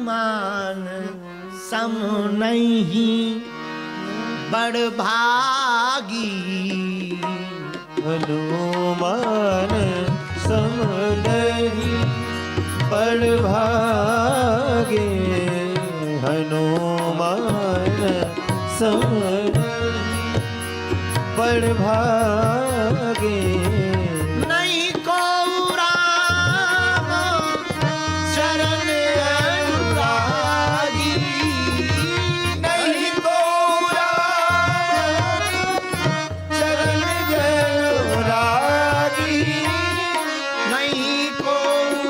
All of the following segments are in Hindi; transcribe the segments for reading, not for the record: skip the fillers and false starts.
हनुमान सम नहीं बड़भागी। हनुमान सम नहीं बड़भागे। हनुमान सम नहीं बड़भागे। नहीं को राम चरण अनुरागी। नहीं को राम चरण अनुरागी। नहीं को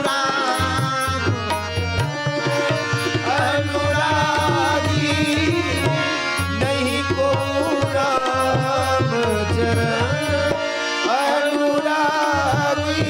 राम अनुरागी। नहीं को राम चरण अनुरागी।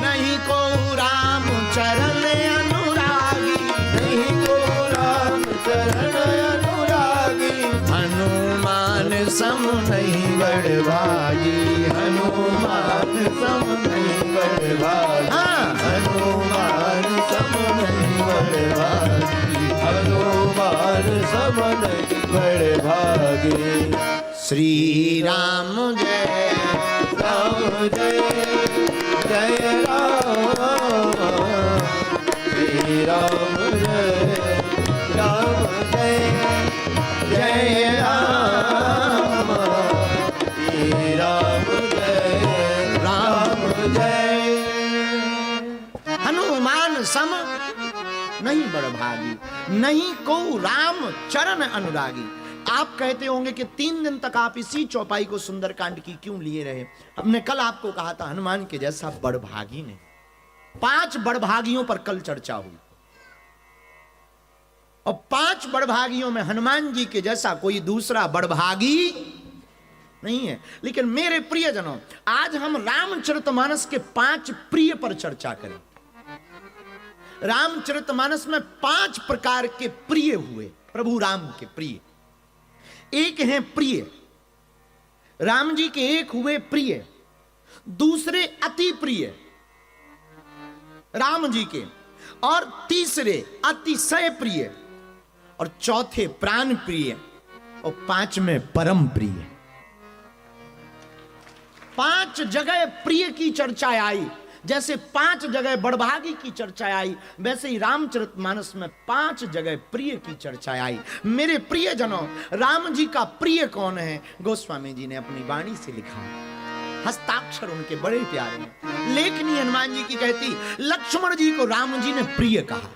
नहीं को राम चरण अनुरागी। नहीं को राम चरण अनुरागी। हनुमान सम नहीं बड़भागी। हनुमान सम नहीं बड़भागी। हाँ। हनुमान सम नहीं बड़भागी। हनुमान सम नहीं बड़भागी। श्री राम जय राम जय जय राम। श्री राम जय राम जय जय राम। श्री राम जय राम जय। हनुमान सम नहीं बड़भागी। नहीं को राम चरण अनुरागी। आप कहते होंगे कि 3 दिन तक आप इसी चौपाई को सुंदरकांड की क्यों लिए रहे। हमने कल आपको कहा था हनुमान के जैसा बड़भागी नहीं। 5 बड़भागियों पर कल चर्चा हुई और 5 बड़भागियों में हनुमान जी के जैसा कोई दूसरा बड़भागी नहीं है। लेकिन मेरे प्रियजनों, आज हम रामचरितमानस के 5 प्रिय पर चर्चा करें। रामचरितमानस में 5 प्रकार के प्रिय हुए प्रभु राम के प्रिय। एक हैं प्रिय, राम जी के एक हुए प्रिय, दूसरे अति प्रिय राम जी के, और तीसरे अतिशय प्रिय, और चौथे प्राण प्रिय, और 5वें परम प्रिय। 5 जगह प्रिय की चर्चा आई। जैसे 5 जगह बड़भागी की चर्चा आई, वैसे ही रामचरितमानस में 5 जगह प्रिय की चर्चा आई। मेरे प्रियजनों, राम जी का प्रिय कौन है? गोस्वामी जी ने अपनी वाणी से लिखा, हस्ताक्षर उनके बड़े प्यारे हैं। लेखनी हनुमान जी की कहती, लक्ष्मण जी को राम जी ने प्रिय कहा।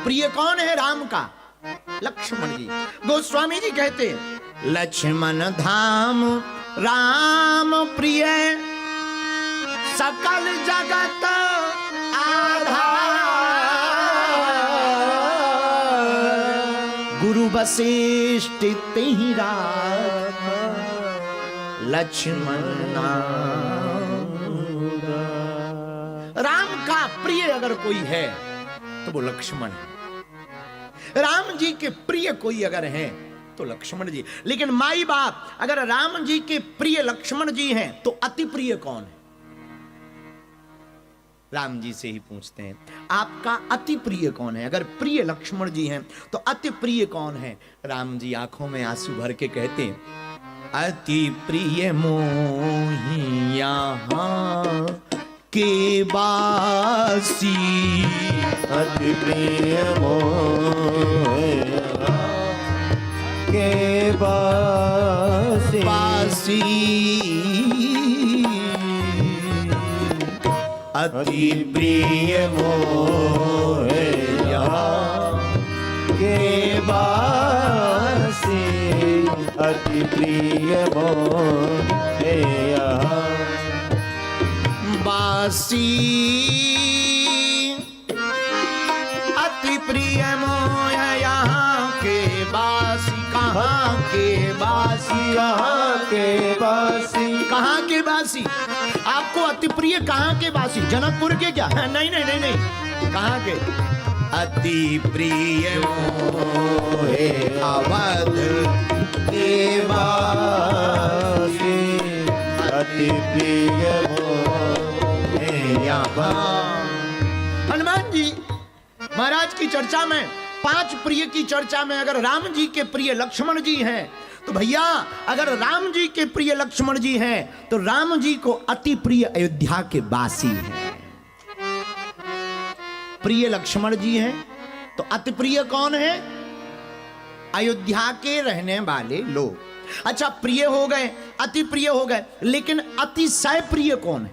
प्रिय कौन है राम का? लक्ष्मण जी। गोस्वामी जी कहते, लक्ष्मण धाम राम प्रिय, सकल जगत आधार। गुरु वशिष्ठ तिहि राखा, लक्ष्मण नाम। राम का प्रिय अगर कोई है तो वो लक्ष्मण है। राम जी के प्रिय कोई अगर है तो लक्ष्मण जी। लेकिन माई बाप अगर राम जी के प्रिय लक्ष्मण जी हैं तो अति प्रिय कौन है? राम जी से ही पूछते हैं, आपका अति प्रिय कौन है? अगर प्रिय लक्ष्मण जी हैं तो अति प्रिय कौन है? राम जी आंखों में आंसू भर के कहते हैं, अति प्रिय मोहि यहाँ के बासी। अति प्रिय मोहि यहाँ के बासी। अति प्रिय मोहि यहाँ के बासी। अति प्रिय मोहि यहाँ बासी। अति प्रिय मोह यहाँ के बासी। कहाँ के बासी? कहाँ के बासी? कहाँ के बासी? आपको अति प्रिय कहाँ के बासी? जनकपुर के क्या? नहीं नहीं नहीं नहीं, कहाँ के? अति प्रिय मोहे अवध के बासी। अति प्रिय मोहे यहाँ। हनुमान जी महाराज की चर्चा में 5 प्रिय की चर्चा में अगर राम जी के प्रिय लक्ष्मण जी हैं तो भैया, अगर राम जी के प्रिय लक्ष्मण जी हैं तो राम जी को अति प्रिय अयोध्या के वासी हैं। प्रिय लक्ष्मण जी हैं तो अति प्रिय कौन है? अयोध्या के रहने वाले लोग। अच्छा, प्रिय हो गए, अति प्रिय हो गए, लेकिन अतिशय प्रिय कौन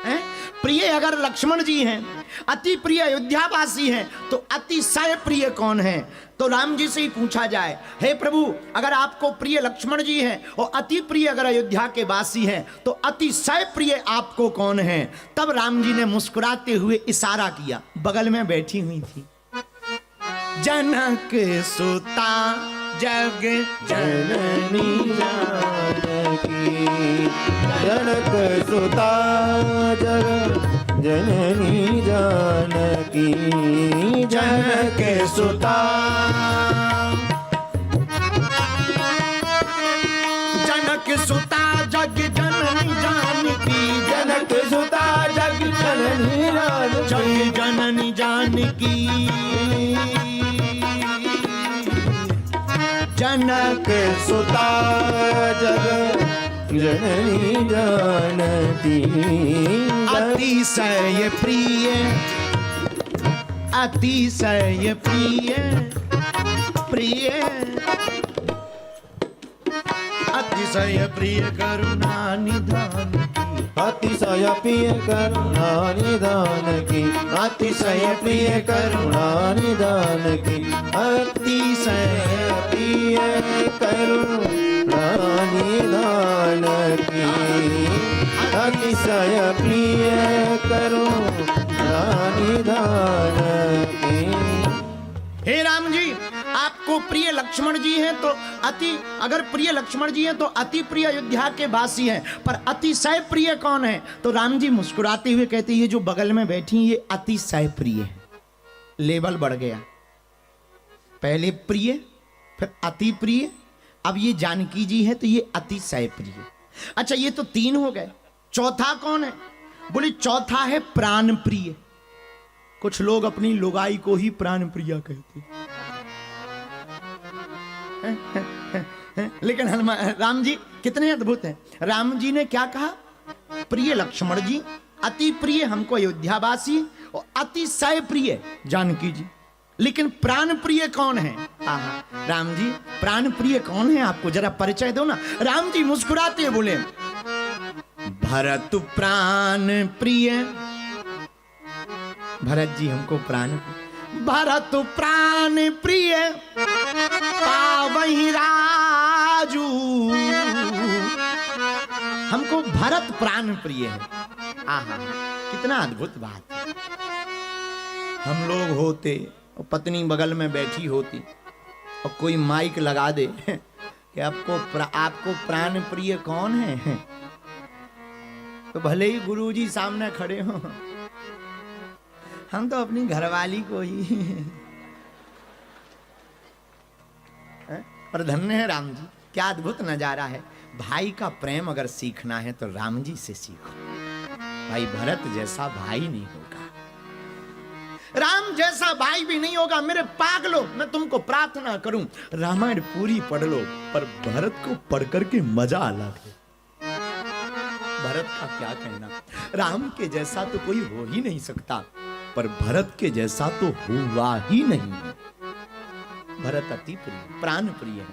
है? प्रिय अगर लक्ष्मण जी हैं, अति प्रिय अयोध्यावासी हैं, तो अतिशय प्रिय कौन है? तो राम जी से ही पूछा जाए, हे प्रभु, अगर आपको प्रिय लक्ष्मण जी हैं और अति प्रिय अगर अयोध्या के वासी हैं तो अतिशय प्रिय आपको कौन है? तब राम जी ने मुस्कुराते हुए इशारा किया, बगल में बैठी हुई थी जनक सुता जग जननी जानकी, जनक सुता जग जननी जानकी, जनक सुता जनक सुता जग जननी जानकी, जनक सुता जग जननी जानकी, जग जननी जानकी, जनक सुता जग जननी जानकी, अतिशय प्रिय, अतिशय प्रिय, प्रिय अतिशय प्रिय करुणा निधान की, अतिशय प्रिय करुणा निधान की, अतिशय प्रिय करुणा निधान की, अतिशय प्रिय करुणा निधान की, अतिशय प्रिय करुणा निधान की। हे राम जी, आपको प्रिय लक्ष्मण जी हैं तो अगर प्रिय लक्ष्मण जी हैं तो अति प्रिय अयोध्या के वासी हैं, पर अतिशय प्रिय कौन है? तो राम जी मुस्कुराते हुए कहते, ये जो बगल में बैठी ये अतिशय प्रिय है। लेवल बढ़ गया, पहले प्रिय, फिर अति प्रिय, अब ये जानकी जी है तो ये अतिशय प्रिय। अच्छा, ये तो 3 हो गए, चौथा कौन है? बोले चौथा है प्राण प्रिय। कुछ लोग अपनी लुगाई को ही प्राण प्रिया कहते हैं। लेकिन राम जी कितने अद्भुत हैं। राम जी ने क्या कहा? प्रिय लक्ष्मण जी, अति प्रिय हमको अयोध्यावासी और अतिशय प्रिय जानकी जी। लेकिन प्राण प्रिय कौन है? राम जी, प्राण प्रिय कौन है? आपको जरा परिचय दो ना। राम जी मुस्कुराते बोले, भरत प्राण प्रिय। भरत जी हमको प्राण, भरत प्राण प्रिय पावहि राजू। हमको भरत प्राण प्रिय है। आहा, कितना अद्भुत बात है। हम लोग होते और पत्नी बगल में बैठी होती और कोई माइक लगा दे कि आपको प्राण प्रिय कौन है, तो भले ही गुरुजी सामने खड़े हो, हम तो अपनी घरवाली को ही पर धन्य है राम जी, क्या अद्भुत नजारा है। भाई का प्रेम अगर सीखना है तो राम जी से सीखो। भाई भरत जैसा भाई नहीं होगा, राम जैसा भाई भी नहीं होगा। मेरे पागलो, मैं तुमको प्रार्थना करूं, रामायण पूरी पढ़ लो, पर भरत को पढ़ करके मजा अलग है। भरत का क्या कहना, राम के जैसा तो कोई हो ही नहीं सकता, पर भरत के जैसा तो हुआ ही नहीं है। भरत अति प्रिय, प्राण प्रिय है,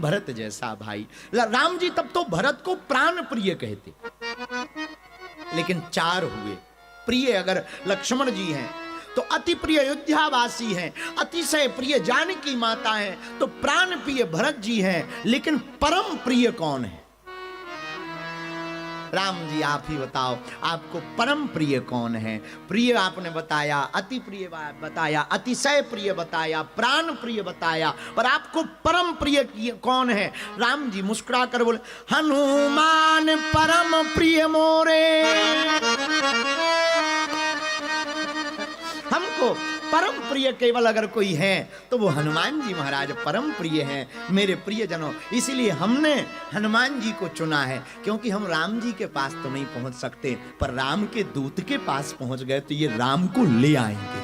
भरत जैसा भाई। राम जी तब तो भरत को प्राण प्रिय कहते, लेकिन 4 हुए। प्रिय अगर लक्ष्मण जी हैं तो अति प्रिय अयोध्यावासी हैं, अतिशय प्रिय जानकी माता हैं, तो प्राण प्रिय भरत जी हैं। लेकिन परम प्रिय कौन है? राम जी आप ही बताओ, आपको परम प्रिय कौन है? प्रिय आपने बताया, अति प्रिय बताया, अतिशय प्रिय बताया, प्राण प्रिय बताया, पर आपको परम प्रिय कौन है? राम जी मुस्कुरा कर बोले, हनुमान परम प्रिय मोरे। हमको परम प्रिय केवल अगर कोई है तो वो हनुमान जी महाराज परम प्रिय हैं, मेरे प्रियजनों। इसीलिए हमने हनुमान जी को चुना है, क्योंकि हम राम जी के पास तो नहीं पहुंच सकते, पर राम के दूत के पास पहुंच गए तो ये राम को ले आएंगे।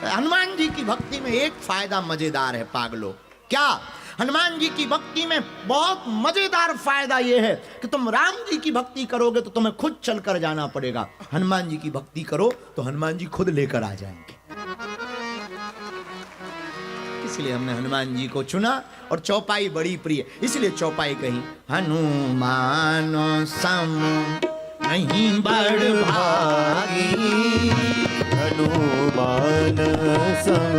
हनुमान जी की भक्ति में एक फायदा मजेदार है पागलो। क्या? हनुमान जी की भक्ति में बहुत मजेदार फायदा यह है कि तुम राम जी की भक्ति करोगे तो तुम्हें खुद चलकर जाना पड़ेगा, हनुमान जी की भक्ति करो तो हनुमान जी खुद लेकर आ जाएंगे। इसलिए हमने हनुमान जी को चुना और चौपाई बड़ी प्रिय, इसलिए चौपाई कही। हनुमान सम नहीं बड़ भागी, हनुमान सम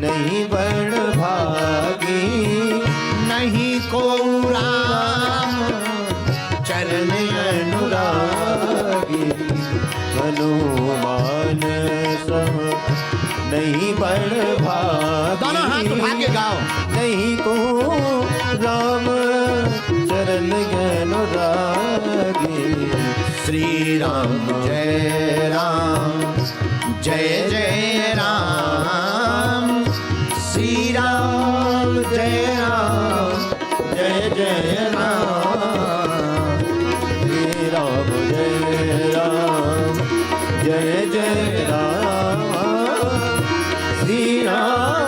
नहीं बड़ भागी, नहीं को राम चरण अनुरागी। हनुमान सम नहीं बड़ भागी, दोनों हाथ उठा के गाओ। नहीं को राम चरण अनुरागी। श्री राम जय राम जय जय राम, श्री राम जय राम जय जय राम, श्री राम जय राम जय जय राम, श्री राम